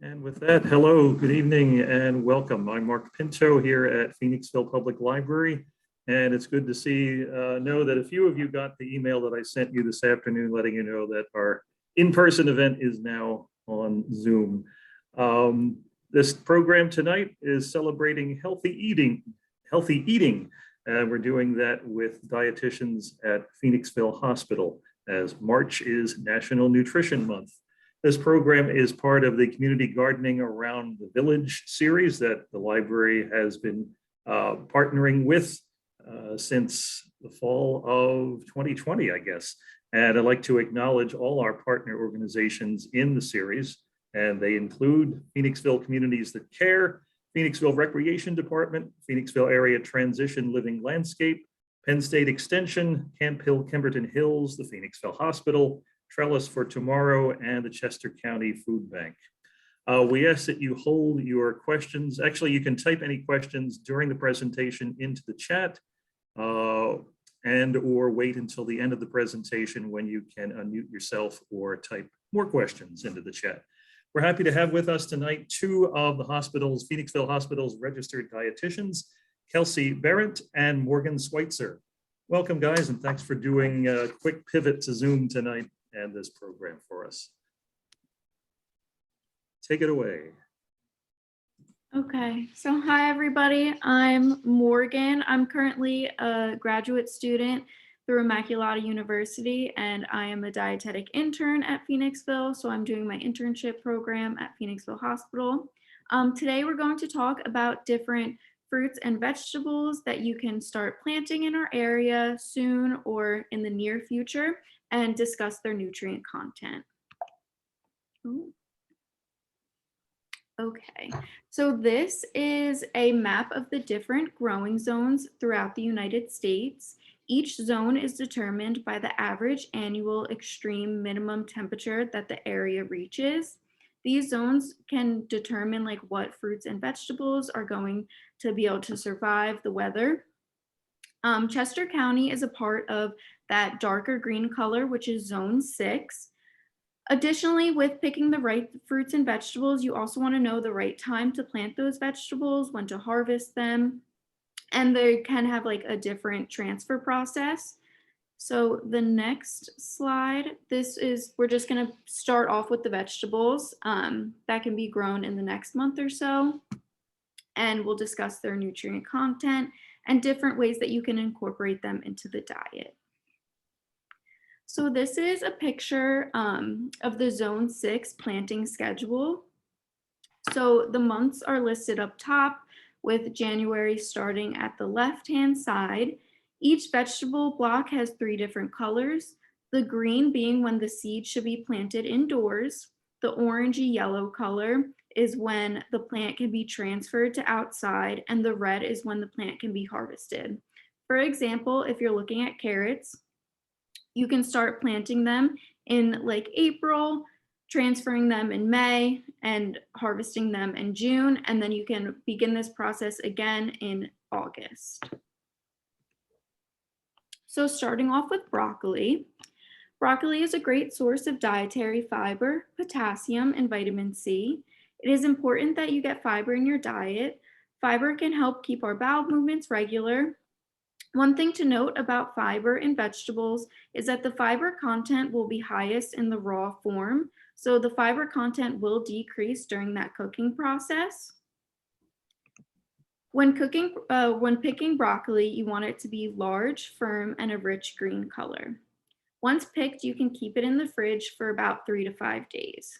And with that, hello, good evening, and welcome. I'm Mark Pinto here at Phoenixville Public Library, and it's good to know that a few of you got the email that I sent you this afternoon, letting you know that our in-person event is now on Zoom. This program tonight is celebrating healthy eating. We're doing that with dietitians at Phoenixville Hospital, as March is National Nutrition Month. This program is part of the Community Gardening Around the Village series that the library has been partnering with since the fall of 2020, I guess. And I'd like to acknowledge all our partner organizations in the series, and they include Phoenixville Communities That Care, Phoenixville Recreation Department, Phoenixville Area Transition Living Landscape, Penn State Extension, Camp Hill, Kimberton Hills, the Phoenixville Hospital, Trellis for Tomorrow, and the Chester County Food Bank. We ask that you hold your questions. Actually, you can type any questions during the presentation into the chat and or wait until the end of the presentation when you can unmute yourself or type more questions into the chat. We're happy to have with us tonight two of the hospital's, Phoenixville Hospital's registered dietitians, Kelsey Behrndt and Morgan Switzer. Welcome, guys, and thanks for doing a quick pivot to Zoom tonight and this program for us. Take it away. Okay, so hi everybody, I'm Morgan. I'm currently a graduate student through Immaculata University, and I am a dietetic intern at Phoenixville, so I'm doing my internship program at Phoenixville Hospital. Today we're going to talk about different fruits and vegetables that you can start planting in our area soon or in the near future, and discuss their nutrient content. Ooh. Okay, so this is a map of the different growing zones throughout the United States. Each zone is determined by the average annual extreme minimum temperature that the area reaches. These zones can determine like what fruits and vegetables are going to be able to survive the weather. Chester County is a part of that darker green color, which is zone 6. Additionally, with picking the right fruits and vegetables, you also want to know the right time to plant those vegetables, when to harvest them, and they can have like a different transfer process. So the next slide, we're just going to start off with the vegetables that can be grown in the next month or so, and we'll discuss their nutrient content and different ways that you can incorporate them into the diet. So this is a picture of the Zone 6 planting schedule. So the months are listed up top, with January starting at the left-hand side. Each vegetable block has 3 different colors, the green being when the seed should be planted indoors. The orangey yellow color is when the plant can be transferred to outside, and the red is when the plant can be harvested. For example, if you're looking at carrots, you can start planting them in like April, transferring them in May, and harvesting them in June, and then you can begin this process again in August. So starting off with broccoli. Broccoli is a great source of dietary fiber, potassium, and vitamin C. It is important that you get fiber in your diet. Fiber can help keep our bowel movements regular. One thing to note about fiber in vegetables is that the fiber content will be highest in the raw form, so the fiber content will decrease during that cooking process. When picking broccoli, you want it to be large, firm, and a rich green color. Once picked, you can keep it in the fridge for about 3 to 5 days.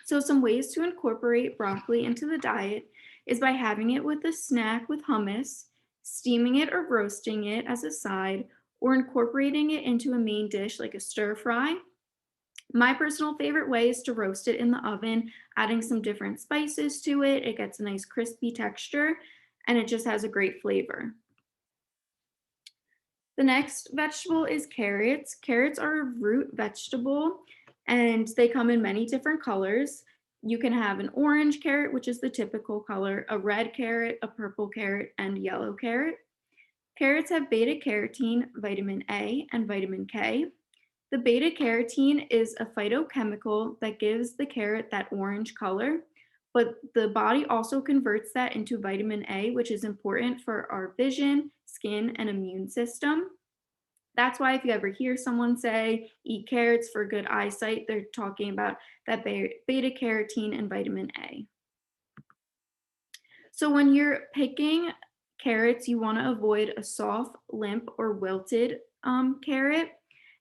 So some ways to incorporate broccoli into the diet is by having it with a snack with hummus, steaming it or roasting it as a side, or incorporating it into a main dish like a stir fry. My personal favorite way is to roast it in the oven, adding some different spices to it. It gets a nice crispy texture, and it just has a great flavor. The next vegetable is carrots. Carrots are a root vegetable, and they come in many different colors. You can have an orange carrot, which is the typical color, a red carrot, a purple carrot, and yellow carrot. Carrots have beta carotene, vitamin A, and vitamin K. The beta carotene is a phytochemical that gives the carrot that orange color, but the body also converts that into vitamin A, which is important for our vision, skin, and immune system. That's why if you ever hear someone say eat carrots for good eyesight, they're talking about that beta carotene and vitamin A. So when you're picking carrots, you want to avoid a soft, limp, or wilted carrot.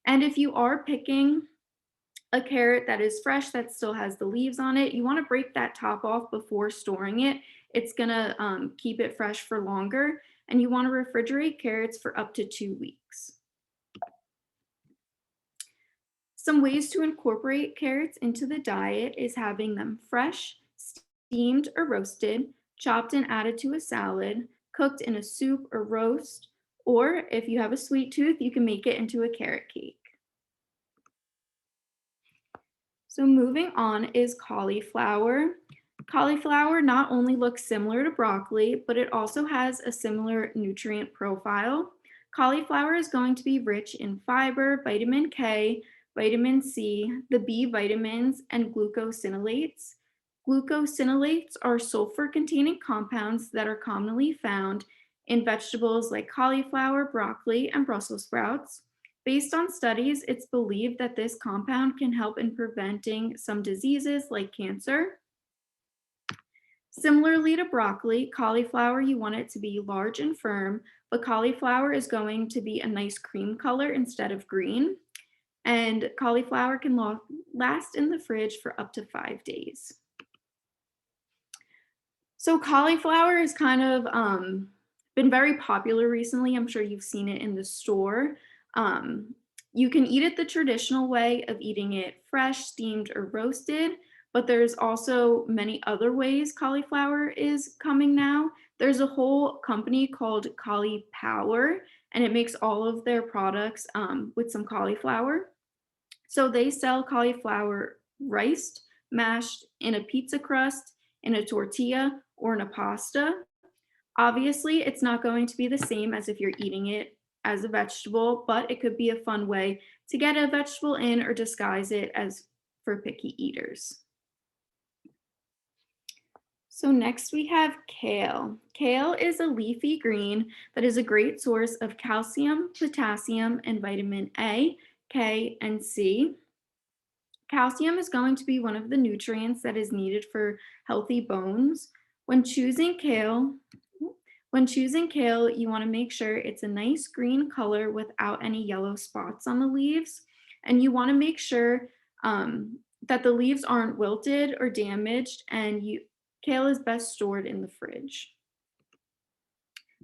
And if you are picking a carrot that is fresh, that still has the leaves on it, you want to break that top off before storing it. It's going to keep it fresh for longer. And you want to refrigerate carrots for up to 2 weeks. Some ways to incorporate carrots into the diet is having them fresh, steamed or roasted, chopped and added to a salad, cooked in a soup or roast, or if you have a sweet tooth, you can make it into a carrot cake. So moving on is cauliflower. Cauliflower not only looks similar to broccoli, but it also has a similar nutrient profile. Cauliflower is going to be rich in fiber, vitamin K, vitamin C, the B vitamins, and glucosinolates. Glucosinolates are sulfur-containing compounds that are commonly found in vegetables like cauliflower, broccoli, and Brussels sprouts. Based on studies, it's believed that this compound can help in preventing some diseases like cancer. Similarly to broccoli, cauliflower, you want it to be large and firm, but cauliflower is going to be a nice cream color instead of green. And cauliflower can last in the fridge for up to 5 days. So cauliflower has kind of been very popular recently. I'm sure you've seen it in the store. You can eat it the traditional way of eating it fresh, steamed, or roasted, but there's also many other ways cauliflower is coming now. There's a whole company called Cauliflower, and it makes all of their products with some cauliflower. So they sell cauliflower riced, mashed in a pizza crust, in a tortilla, or in a pasta. Obviously, it's not going to be the same as if you're eating it as a vegetable, but it could be a fun way to get a vegetable in or disguise it as for picky eaters. So next we have kale. Kale is a leafy green that is a great source of calcium, potassium, and vitamin A, K, and C. Calcium is going to be one of the nutrients that is needed for healthy bones. When choosing kale, you want to make sure it's a nice green color without any yellow spots on the leaves. And you want to make sure that the leaves aren't wilted or damaged, and kale is best stored in the fridge.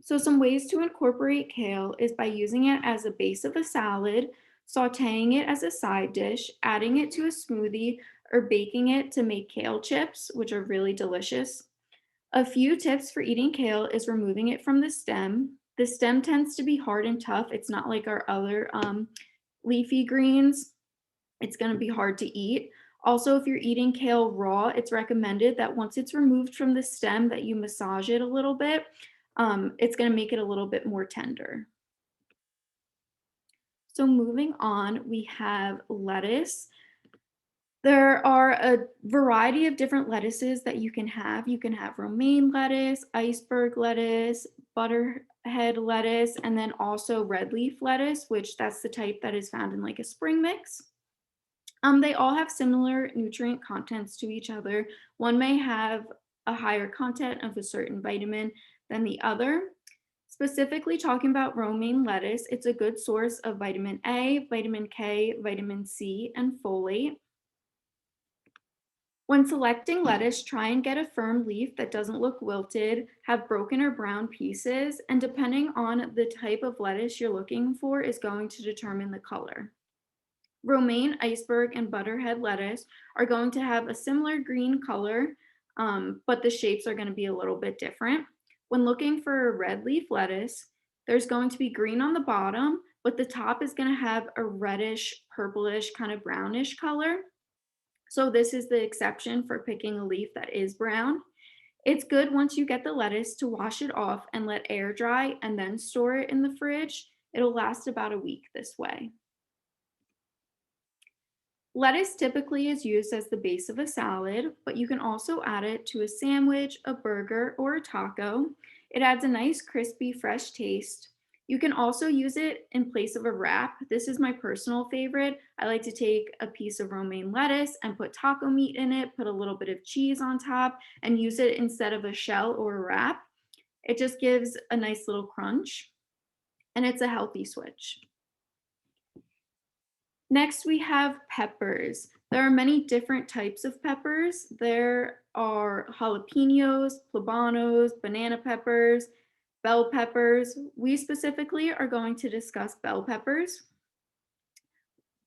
So some ways to incorporate kale is by using it as a base of a salad, sauteing it as a side dish, adding it to a smoothie, or baking it to make kale chips, which are really delicious. A few tips for eating kale is removing it from the stem. The stem tends to be hard and tough. It's not like our other leafy greens. It's going to be hard to eat. Also, if you're eating kale raw, it's recommended that once it's removed from the stem that you massage it a little bit. It's going to make it a little bit more tender. So moving on, we have lettuce. There are a variety of different lettuces that you can have. You can have romaine lettuce, iceberg lettuce, butterhead lettuce, and then also red leaf lettuce, which that's the type that is found in like a spring mix. They all have similar nutrient contents to each other. One may have a higher content of a certain vitamin than the other. Specifically talking about romaine lettuce, it's a good source of vitamin A, vitamin K, vitamin C, and folate. When selecting lettuce, try and get a firm leaf that doesn't look wilted, have broken or brown pieces, and depending on the type of lettuce you're looking for is going to determine the color. Romaine, iceberg, and butterhead lettuce are going to have a similar green color, but the shapes are going to be a little bit different. When looking for a red leaf lettuce, there's going to be green on the bottom, but the top is going to have a reddish, purplish, kind of brownish color. So this is the exception for picking a leaf that is brown. It's good once you get the lettuce to wash it off and let air dry and then store it in the fridge. It'll last about a week this way. Lettuce typically is used as the base of a salad, but you can also add it to a sandwich, a burger, or a taco. It adds a nice, crispy, fresh taste. You can also use it in place of a wrap. This is my personal favorite. I like to take a piece of romaine lettuce and put taco meat in it, put a little bit of cheese on top, and use it instead of a shell or a wrap. It just gives a nice little crunch, and it's a healthy switch. Next, we have peppers. There are many different types of peppers. There are jalapenos, poblano's, banana peppers, bell peppers. We specifically are going to discuss bell peppers.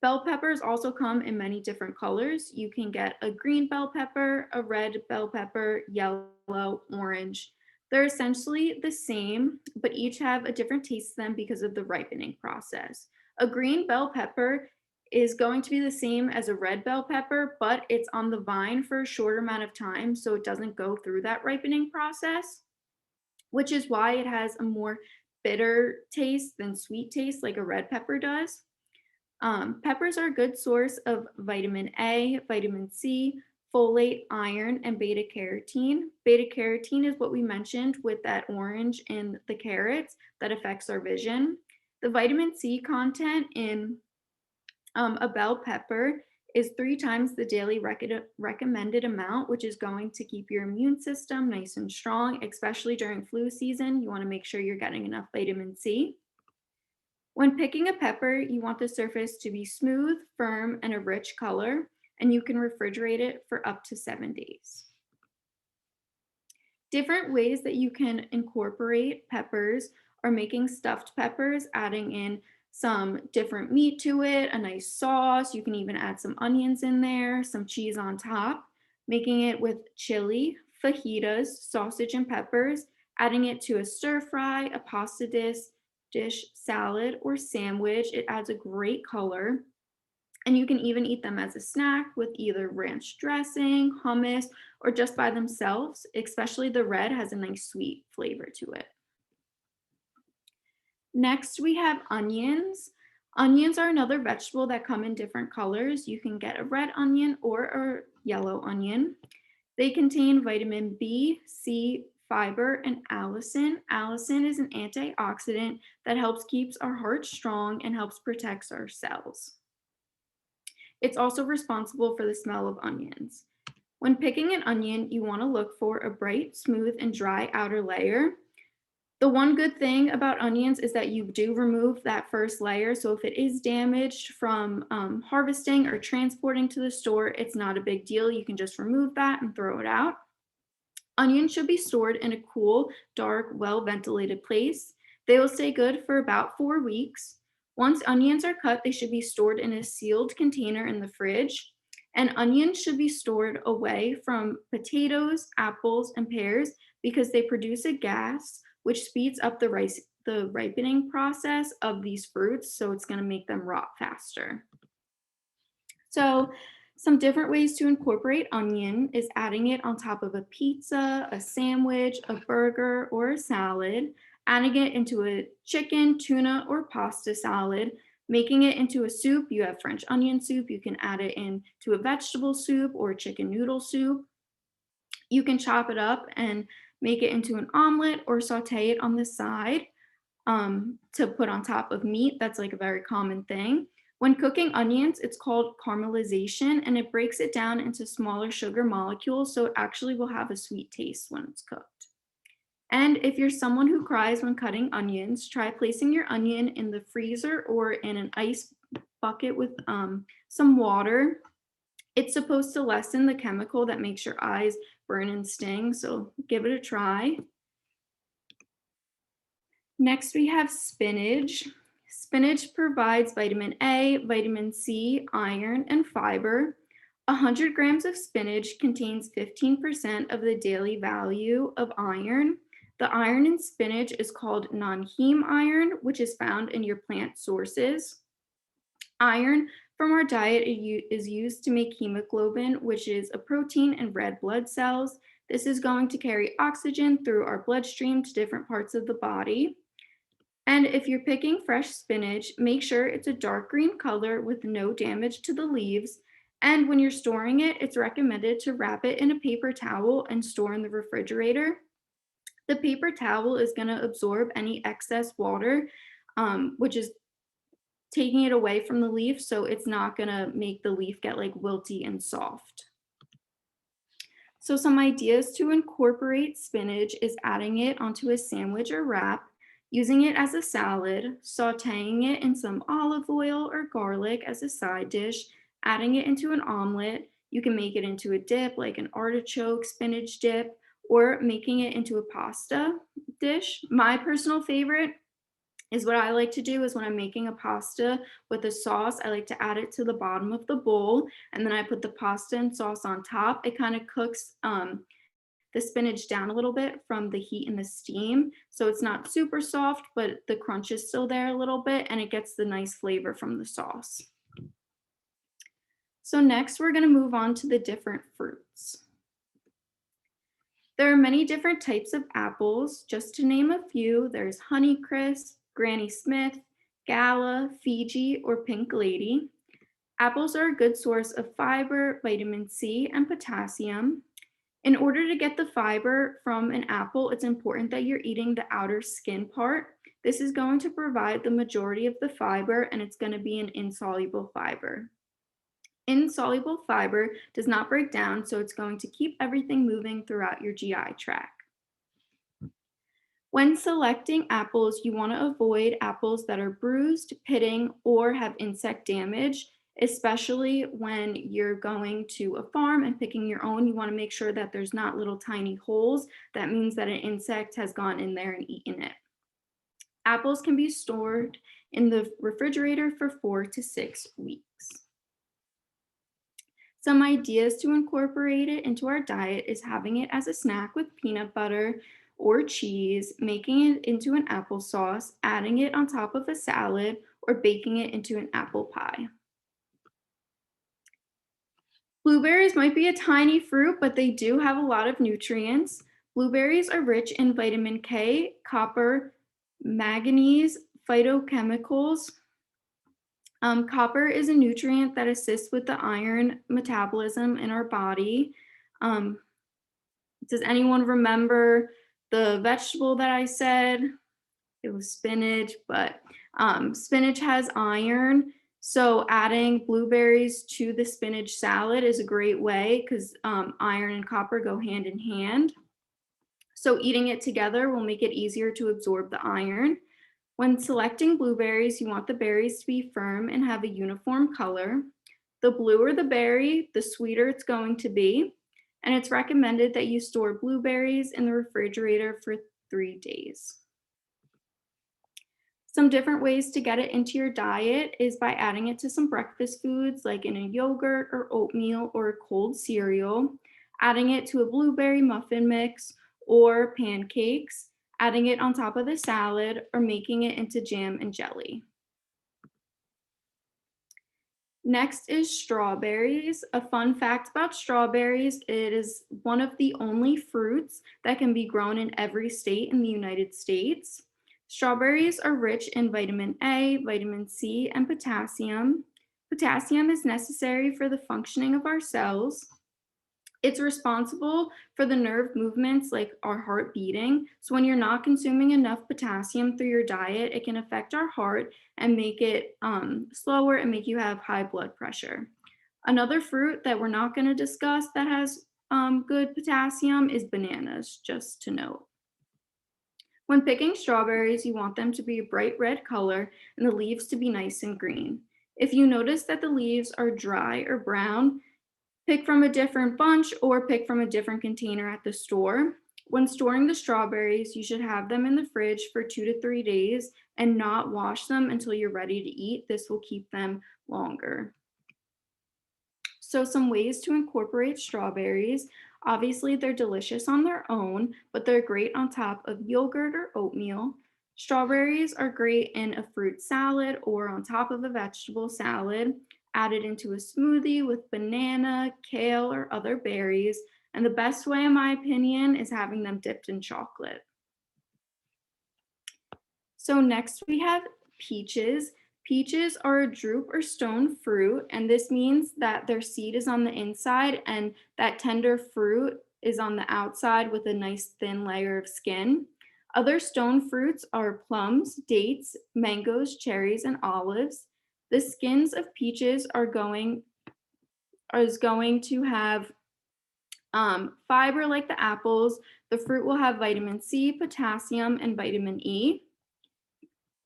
Bell peppers also come in many different colors. You can get a green bell pepper, a red bell pepper, yellow, orange. They're essentially the same, but each have a different taste to them because of the ripening process. A green bell pepper is going to be the same as a red bell pepper, but it's on the vine for a shorter amount of time, so it doesn't go through that ripening process, which is why it has a more bitter taste than sweet taste like a red pepper does. Peppers are a good source of vitamin A, vitamin C, folate, iron, and beta carotene. Beta carotene is what we mentioned with that orange in the carrots that affects our vision. The vitamin C content in a bell pepper is 3 times the daily recommended amount, which is going to keep your immune system nice and strong, especially during flu season. You want to make sure you're getting enough vitamin C. When picking a pepper, you want the surface to be smooth, firm, and a rich color, and you can refrigerate it for up to 7 days. Different ways that you can incorporate peppers are making stuffed peppers, adding in some different meat to it, a nice sauce. You can even add some onions in there, some cheese on top, making it with chili, fajitas, sausage, and peppers, adding it to a stir fry, a pasta dish, salad, or sandwich. It adds a great color. And you can even eat them as a snack with either ranch dressing, hummus, or just by themselves. Especially the red has a nice sweet flavor to it. Next, we have onions. Onions are another vegetable that come in different colors. You can get a red onion or a yellow onion. They contain vitamin B, C, fiber, and allicin. Allicin is an antioxidant that helps keeps our heart strong and helps protect our cells. It's also responsible for the smell of onions. When picking an onion, you want to look for a bright, smooth, and dry outer layer. The one good thing about onions is that you do remove that first layer. So if it is damaged from harvesting or transporting to the store, it's not a big deal. You can just remove that and throw it out. Onions should be stored in a cool, dark, well-ventilated place. They will stay good for about 4 weeks. Once onions are cut, they should be stored in a sealed container in the fridge. And onions should be stored away from potatoes, apples, and pears because they produce a gas which speeds up the ripening process of these fruits, so it's going to make them rot faster. So some different ways to incorporate onion is adding it on top of a pizza, a sandwich, a burger, or a salad, adding it into a chicken, tuna, or pasta salad, making it into a soup. You have French onion soup. You can add it into a vegetable soup or chicken noodle soup. You can chop it up and make it into an omelet or saute it on the side to put on top of meat. That's like a very common thing. When cooking onions, it's called caramelization, and it breaks it down into smaller sugar molecules, so it actually will have a sweet taste when it's cooked. And if you're someone who cries when cutting onions, try placing your onion in the freezer or in an ice bucket with some water. It's supposed to lessen the chemical that makes your eyes burn and sting, so give it a try. Next, we have spinach. Spinach provides vitamin A, vitamin C, iron, and fiber. 100 grams of spinach contains 15% of the daily value of iron. The iron in spinach is called non-heme iron, which is found in your plant sources. Iron from our diet is used to make hemoglobin, which is a protein in red blood cells. This is going to carry oxygen through our bloodstream to different parts of the body. And if you're picking fresh spinach, make sure it's a dark green color with no damage to the leaves. And when you're storing it, it's recommended to wrap it in a paper towel and store in the refrigerator. The paper towel is going to absorb any excess water, which is taking it away from the leaf, so it's not going to make the leaf get like wilty and soft. So some ideas to incorporate spinach is adding it onto a sandwich or wrap, using it as a salad, sauteing it in some olive oil or garlic as a side dish, adding it into an omelet. You can make it into a dip like an artichoke spinach dip, or making it into a pasta dish. My personal favorite is what I like to do is when I'm making a pasta with a sauce, I like to add it to the bottom of the bowl, and then I put the pasta and sauce on top. It kind of cooks the spinach down a little bit from the heat and the steam. So it's not super soft, but the crunch is still there a little bit, and it gets the nice flavor from the sauce. So next we're gonna move on to the different fruits. There are many different types of apples. Just to name a few, there's Honeycrisp, Granny Smith, Gala, Fiji, or Pink Lady. Apples are a good source of fiber, vitamin C, and potassium. In order to get the fiber from an apple, it's important that you're eating the outer skin part. This is going to provide the majority of the fiber, and it's going to be an insoluble fiber. Insoluble fiber does not break down, so it's going to keep everything moving throughout your GI tract. When selecting apples, you want to avoid apples that are bruised, pitting, or have insect damage, especially when you're going to a farm and picking your own. You want to make sure that there's not little tiny holes. That means that an insect has gone in there and eaten it. Apples can be stored in the refrigerator for 4 to 6 weeks. Some ideas to incorporate it into our diet is having it as a snack with peanut butter or cheese, making it into an applesauce, adding it on top of a salad, or baking it into an apple pie. Blueberries might be a tiny fruit, but they do have a lot of nutrients. Blueberries are rich in vitamin K, copper, manganese, phytochemicals. Copper is a nutrient that assists with the iron metabolism in our body. Does anyone remember the vegetable that I said? It was spinach, but spinach has iron. So adding blueberries to the spinach salad is a great way because iron and copper go hand in hand. So eating it together will make it easier to absorb the iron. When selecting blueberries, you want the berries to be firm and have a uniform color. The bluer the berry, the sweeter it's going to be. And it's recommended that you store blueberries in the refrigerator for 3 days. Some different ways to get it into your diet is by adding it to some breakfast foods like in a yogurt or oatmeal or a cold cereal, adding it to a blueberry muffin mix or pancakes, adding it on top of the salad, or making it into jam and jelly. Next is strawberries. A fun fact about strawberries, it is one of the only fruits that can be grown in every state in the United States. Strawberries are rich in vitamin A, vitamin C, and potassium. Potassium is necessary for the functioning of our cells. It's responsible for the nerve movements like our heart beating. So when you're not consuming enough potassium through your diet, it can affect our heart and make it slower and make you have high blood pressure. Another fruit that we're not going to discuss that has good potassium is bananas, just to note. When picking strawberries, you want them to be a bright red color and the leaves to be nice and green. If you notice that the leaves are dry or brown, pick from a different bunch or pick from a different container at the store. When storing the strawberries, you should have them in the fridge for 2 to 3 days and not wash them until you're ready to eat. This will keep them longer. So some ways to incorporate strawberries. Obviously, they're delicious on their own, but they're great on top of yogurt or oatmeal. Strawberries are great in a fruit salad or on top of a vegetable salad, added into a smoothie with banana, kale, or other berries. And the best way, in my opinion, is having them dipped in chocolate. So next we have peaches. Peaches are a drupe or stone fruit, and this means that their seed is on the inside and that tender fruit is on the outside with a nice thin layer of skin. Other stone fruits are plums, dates, mangoes, cherries, and olives. The skins of peaches is going to have fiber like the apples. The fruit will have vitamin C, potassium, and vitamin E.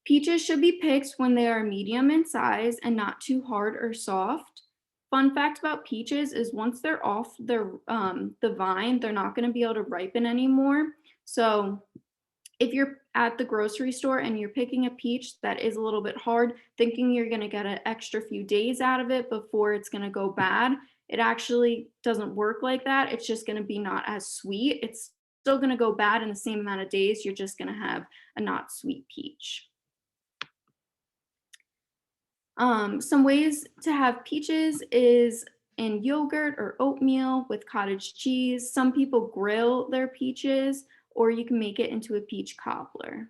Peaches should be picked when they are medium in size and not too hard or soft. Fun fact about peaches is once they're off the vine, they're not going to be able to ripen anymore. So if you're at the grocery store and you're picking a peach that is a little bit hard, thinking you're going to get an extra few days out of it before it's going to go bad, it actually doesn't work like that. It's just going to be not as sweet. It's still going to go bad in the same amount of days. You're just going to have a not sweet peach. Some ways to have peaches is in yogurt or oatmeal with cottage cheese. Some people grill their peaches, or you can make it into a peach cobbler.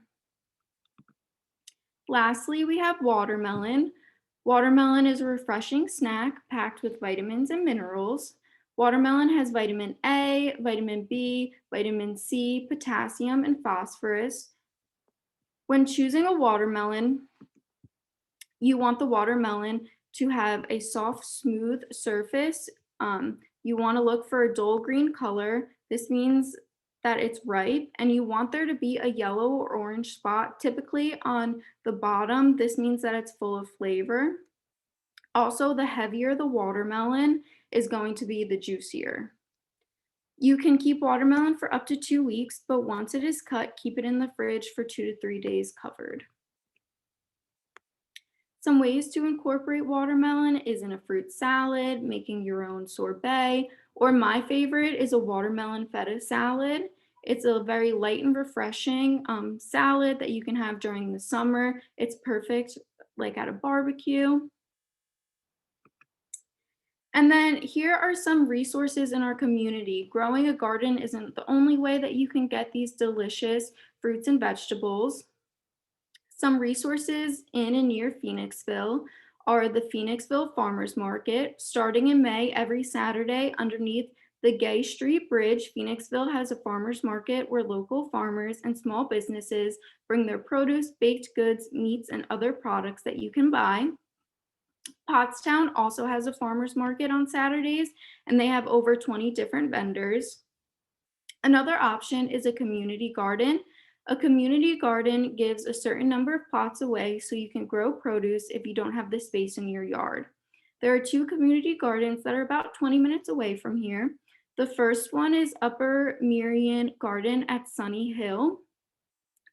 Lastly, we have watermelon. Watermelon is a refreshing snack packed with vitamins and minerals. Watermelon has vitamin A, vitamin B, vitamin C, potassium, and phosphorus. When choosing a watermelon, you want the watermelon to have a soft, smooth surface. You want to look for a dull green color. This means that it's ripe, and you want there to be a yellow or orange spot, typically on the bottom. This means that it's full of flavor. Also, the heavier the watermelon is going to be, the juicier. You can keep watermelon for up to 2 weeks, but once it is cut, keep it in the fridge for 2 to 3 days covered. Some ways to incorporate watermelon is in a fruit salad, making your own sorbet, or my favorite is a watermelon feta salad. It's a very light and refreshing salad that you can have during the summer. It's perfect like at a barbecue. And then here are some resources in our community. Growing a garden isn't the only way that you can get these delicious fruits and vegetables. Some resources in and near Phoenixville are the Phoenixville Farmers Market. Starting in May, every Saturday underneath the Gay Street Bridge, Phoenixville has a farmers market where local farmers and small businesses bring their produce, baked goods, meats, and other products that you can buy. Pottstown also has a farmers market on Saturdays, and they have over 20 different vendors. Another option is a community garden. A community garden gives a certain number of pots away so you can grow produce if you don't have the space in your yard. There are 2 community gardens that are about 20 minutes away from here. The first one is Upper Merion Garden at Sunny Hill.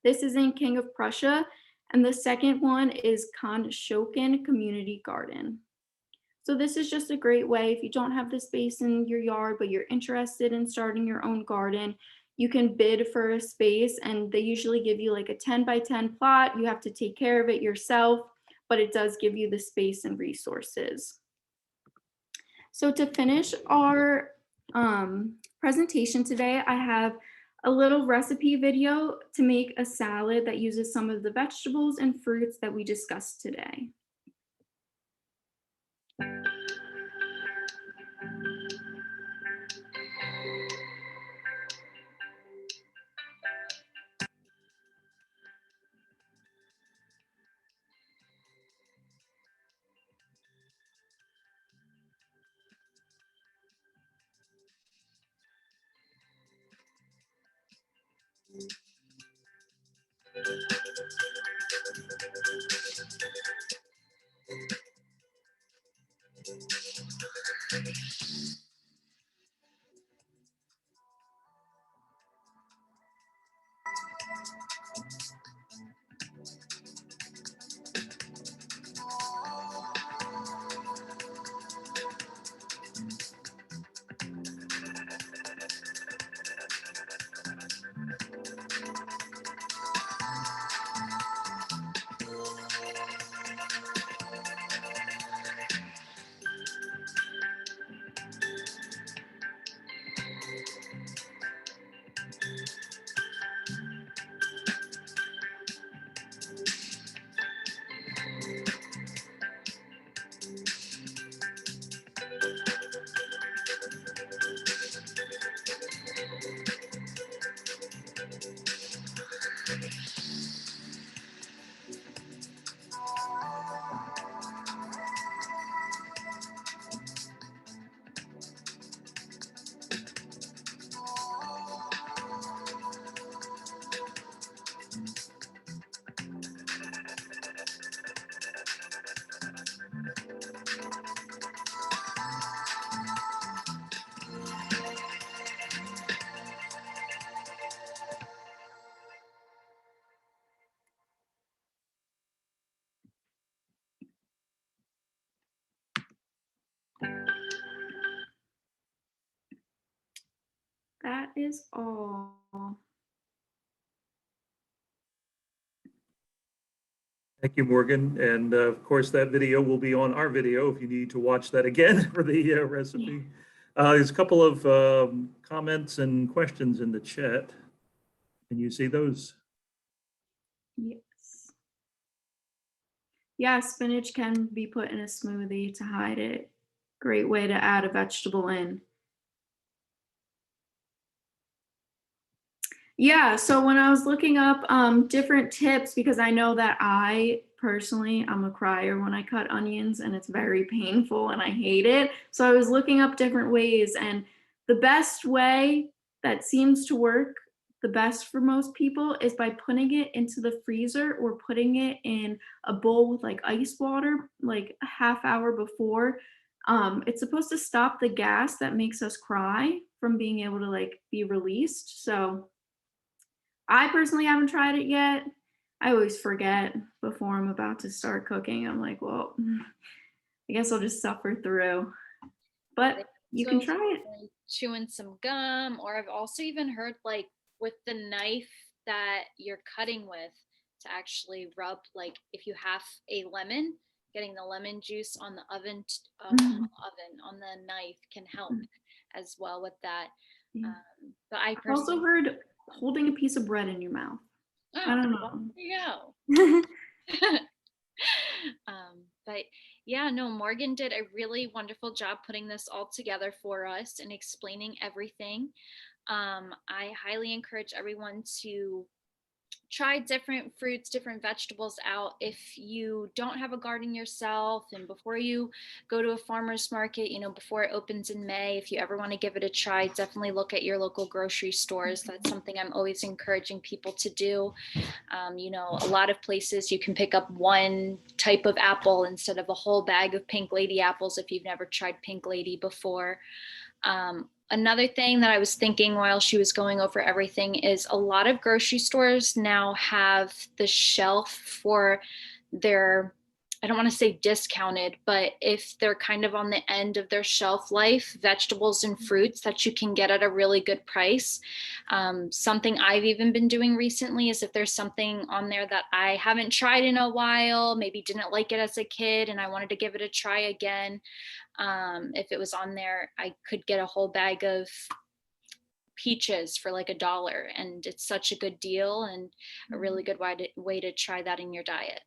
This is in King of Prussia, and the second one is Conshoken Community Garden. So this is just a great way if you don't have the space in your yard, but you're interested in starting your own garden. You can bid for a space, and they usually give you like a 10 by 10 plot. You have to take care of it yourself, but it does give you the space and resources. So to finish our presentation today, I have a little recipe video to make a salad that uses some of the vegetables and fruits that we discussed today. That is all. Thank you, Morgan. And of course, that video will be on our video if you need to watch that again for the recipe. There's a couple of comments and questions in the chat. Can you see those? Yes. Yeah, spinach can be put in a smoothie to hide it. Great way to add a vegetable in. Yeah, so when I was looking up different tips, because I know that I personally, I'm a crier when I cut onions and it's very painful and I hate it. So I was looking up different ways, and the best way that seems to work the best for most people is by putting it into the freezer or putting it in a bowl with like ice water, like a half hour before. It's supposed to stop the gas that makes us cry from being able to like be released. So I personally haven't tried it yet. I always forget before I'm about to start cooking. I'm like, well, I guess I'll just suffer through. But you can try it. Like chewing some gum, or I've also even heard like with the knife that you're cutting with to actually rub, like if you have a lemon, getting the lemon juice on the oven, on the knife can help as well with that. Yeah. But I I've also heard holding a piece of bread in your mouth. I don't know. There you go. But yeah, no, Morgan did a really wonderful job putting this all together for us and explaining everything. I highly encourage everyone to try different fruits, different vegetables out. If you don't have a garden yourself, and before you go to a farmer's market, you know, before it opens in May, if you ever want to give it a try, definitely look at your local grocery stores. That's something I'm always encouraging people to do. You know, a lot of places you can pick up one type of apple instead of a whole bag of pink lady apples if you've never tried pink lady before. Another thing that I was thinking while she was going over everything is a lot of grocery stores now have the shelf for their, I don't want to say discounted, but if they're kind of on the end of their shelf life, vegetables and fruits that you can get at a really good price. Something I've even been doing recently is if there's something on there that I haven't tried in a while, maybe didn't like it as a kid and I wanted to give it a try again. If it was on there, I could get a whole bag of peaches for like $1, and it's such a good deal and a really good way to try that in your diet.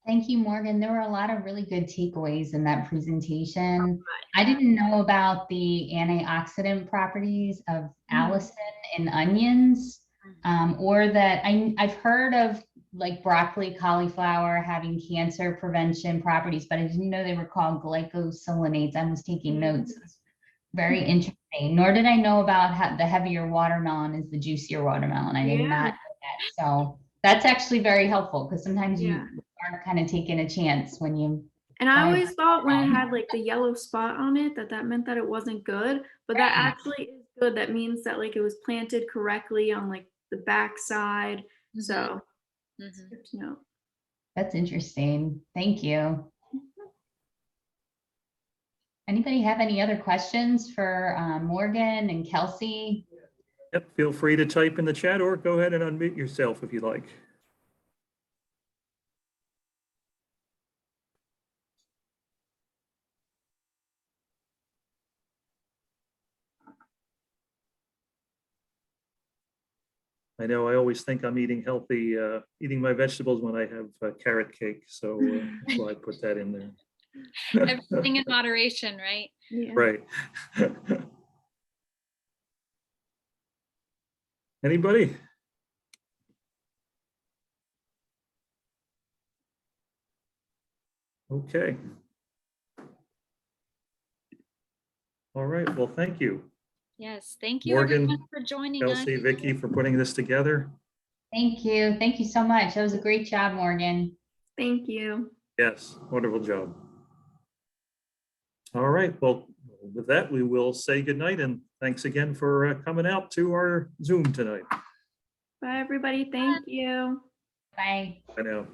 Thank you, Morgan. There were a lot of really good takeaways in that presentation. I didn't know about the antioxidant properties of allicin in onions, or that I've heard of like broccoli, cauliflower having cancer prevention properties, but I didn't know they were called glycosinolates. I was taking notes. It's very interesting. Nor did I know about how the heavier watermelon is the juicier watermelon. I did not know that. So that's actually very helpful, because sometimes you are kind of taking a chance when you. And I always thought when it had like the yellow spot on it that meant that it wasn't good, but that actually is good. That means that like it was planted correctly on like the back side. So it's good to know. That's interesting. Thank you. Anybody have any other questions for Morgan and Kelsey? Yep, feel free to type in the chat or go ahead and unmute yourself if you like. I know I always think I'm eating healthy, eating my vegetables when I have carrot cake. So that's why I put that in there. Everything in moderation, right? Yeah. Right. Anybody? Okay. All right, well, thank you. Yes, thank you Morgan, everyone for joining us. Kelsey, Vicky, for putting this together. Thank you. Thank you so much. That was a great job, Morgan. Thank you. Yes, wonderful job. All right, well, with that, we will say goodnight and thanks again for coming out to our Zoom tonight. Bye, everybody. Thank you. Bye. I know.